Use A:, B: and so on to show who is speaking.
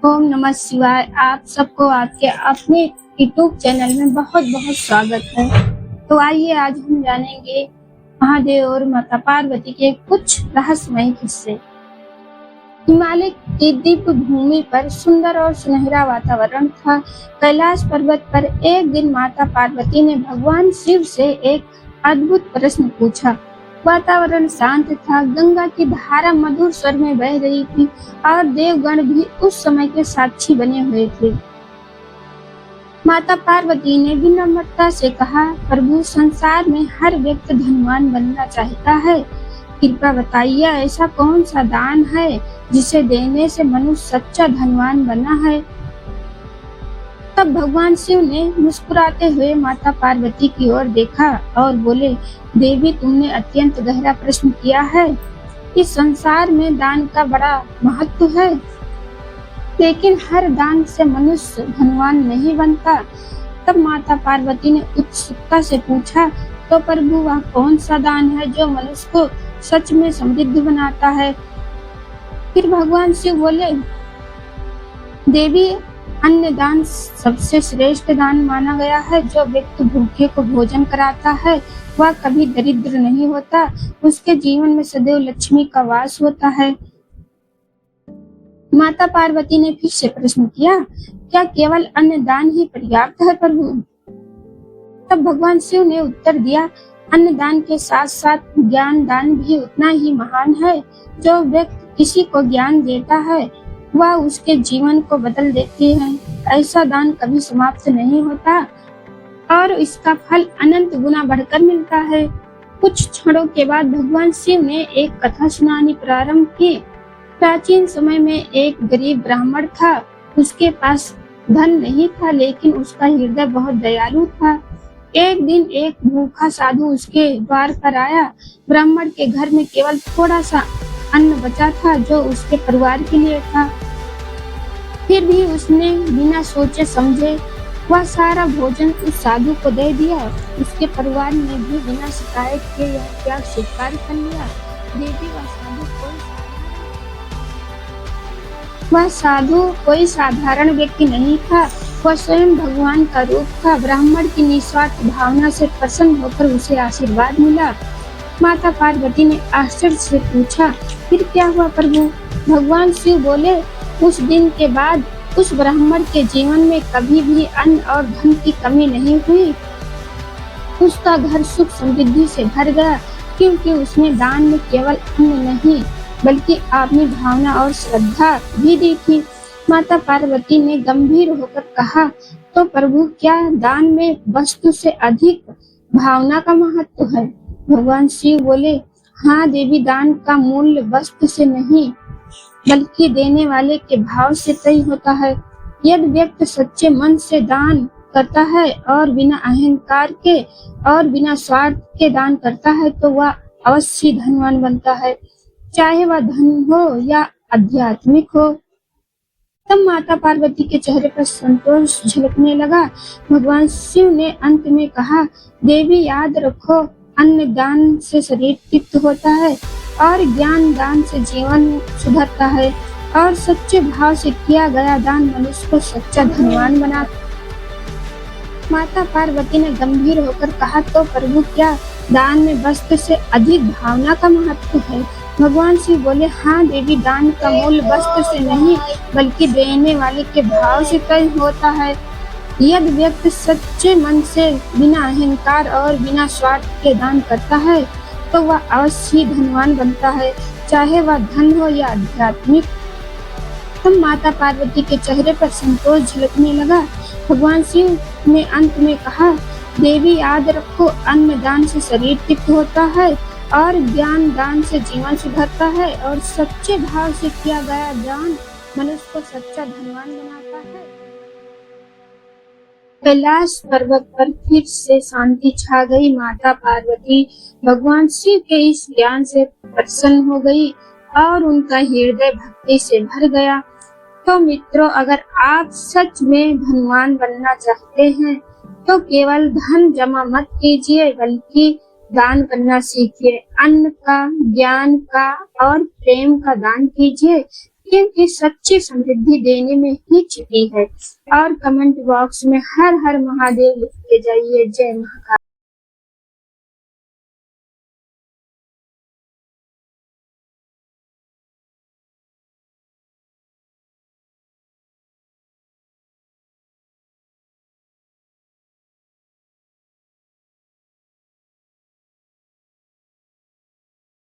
A: ओम नमः शिवाय। आप सबको आपके अपने यूट्यूब चैनल में बहुत बहुत स्वागत है। तो आइए आज हम जानेंगे महादेव और माता पार्वती के कुछ रहस्यमय किस्से। हिमालय की दिव्य भूमि पर सुंदर और सुनहरा वातावरण था। कैलाश पर्वत पर एक दिन माता पार्वती ने भगवान शिव से एक अद्भुत प्रश्न पूछा। वातावरण शांत था, गंगा की धारा मधुर स्वर में बह रही थी और देवगण भी उस समय के साक्षी बने हुए थे। माता पार्वती ने विनम्रता से कहा, प्रभु, संसार में हर व्यक्ति धनवान बनना चाहता है। कृपया बताइए, ऐसा कौन सा दान है जिसे देने से मनुष्य सच्चा धनवान बना है। तब भगवान शिव ने मुस्कुराते हुए माता पार्वती की ओर देखा और बोले, देवी, तुमने अत्यंत गहरा प्रश्न किया है। इस संसार में दान का बड़ा महत्व है, लेकिन हर दान से मनुष्य धनवान नहीं बनता। तब माता पार्वती ने उत्सुकता से पूछा, तो प्रभु, वह कौन सा दान है जो मनुष्य को सच में समृद्ध बनाता है। फिर भगवान शिव बोले, देवी, अन्न दान सबसे श्रेष्ठ दान माना गया है। जो व्यक्ति भूखे को भोजन कराता है वह कभी दरिद्र नहीं होता, उसके जीवन में सदैव लक्ष्मी का वास होता है। माता पार्वती ने फिर से प्रश्न किया, क्या केवल अन्न दान ही पर्याप्त है प्रभु। तब भगवान शिव ने उत्तर दिया, अन्न दान के साथ साथ ज्ञान दान भी उतना ही महान है। जो व्यक्ति किसी को ज्ञान देता है वह उसके जीवन को बदल देती है। ऐसा दान कभी समाप्त नहीं होता और इसका फल अनंत गुना बढ़कर मिलता है। कुछ क्षणों के बाद भगवान शिव ने एक कथा सुनानी प्रारंभ की। प्राचीन समय में एक गरीब ब्राह्मण था। उसके पास धन नहीं था, लेकिन उसका हृदय बहुत दयालु था। एक दिन एक भूखा साधु उसके द्वार पर आया। ब्राह्मण के घर में केवल थोड़ा सा अन्न बचा था जो उसके परिवार के लिए था। फिर भी उसने बिना सोचे समझे वह सारा भोजन उस साधु को दे दिया। उसके परिवार ने भी बिना शिकायत के यह त्याग स्वीकार कर लिया। देवी, वह साधु कोई साधारण व्यक्ति नहीं था, वह स्वयं भगवान का रूप था। ब्राह्मण की निस्वार्थ भावना से प्रसन्न होकर उसे आशीर्वाद मिला। माता पार्वती ने आश्चर्य से पूछा, फिर क्या हुआ प्रभु। भगवान शिव बोले, उस दिन के बाद उस ब्राह्मण के जीवन में कभी भी अन्न और धन की कमी नहीं हुई। उसका घर सुख समृद्धि से भर गया, क्योंकि उसने दान में केवल अन्न नहीं बल्कि अपनी भावना और श्रद्धा भी दी थी। माता पार्वती ने गंभीर होकर कहा, तो प्रभु, क्या दान में वस्तु से अधिक भावना का महत्व है। भगवान शिव बोले, हाँ देवी, दान का मूल्य वस्तु से नहीं बल्कि देने वाले के भाव से तय होता है। यदि व्यक्ति सच्चे मन से दान करता है और बिना अहंकार के और बिना स्वार्थ के दान करता है तो वह अवश्य धनवान बनता है, चाहे वह धन हो या आध्यात्मिक हो। तब माता पार्वती के चेहरे पर संतोष झलकने लगा। भगवान शिव ने अंत में कहा, देवी, याद रखो, अन्न दान से शरीर तृप्त होता है और ज्ञान दान से जीवन सुधरता है और सच्चे भाव से किया गया दान मनुष्य को सच्चा धनवान बनाता है। माता पार्वती ने गंभीर होकर कहा, तो प्रभु, क्या दान में वस्तु से अधिक भावना का महत्व है। भगवान शिव बोले, हाँ देवी, दान का मूल्य वस्तु से नहीं बल्कि देने वाले के भाव से तय होता है। यदि व्यक्ति सच्चे मन से बिना अहंकार और बिना स्वार्थ के दान करता है तो वह अवश्य धनवान बनता है, चाहे वह धन हो या आध्यात्मिक। तब माता पार्वती के चेहरे पर संतोष झलकने लगा। भगवान शिव ने अंत में कहा, देवी, याद रखो, अन्न दान से शरीर तृप्त होता है और ज्ञान दान से जीवन सुधरता है और सच्चे भाव से किया गया दान मनुष्य को सच्चा धनवान बनाता है। कैलाश पर्वत पर फिर से शांति छा गई। माता पार्वती भगवान शिव के इस ज्ञान से प्रसन्न हो गई और उनका हृदय भक्ति से भर गया। तो मित्रों, अगर आप सच में धनवान बनना चाहते हैं तो केवल धन जमा मत कीजिए बल्कि दान करना सीखिए। अन्न का, ज्ञान का और प्रेम का दान कीजिए। क्योंकि सच्ची समृद्धि देने में ही छिपी है। और कमेंट बॉक्स में हर हर महादेव लिख के जाइए। जय महाकाल।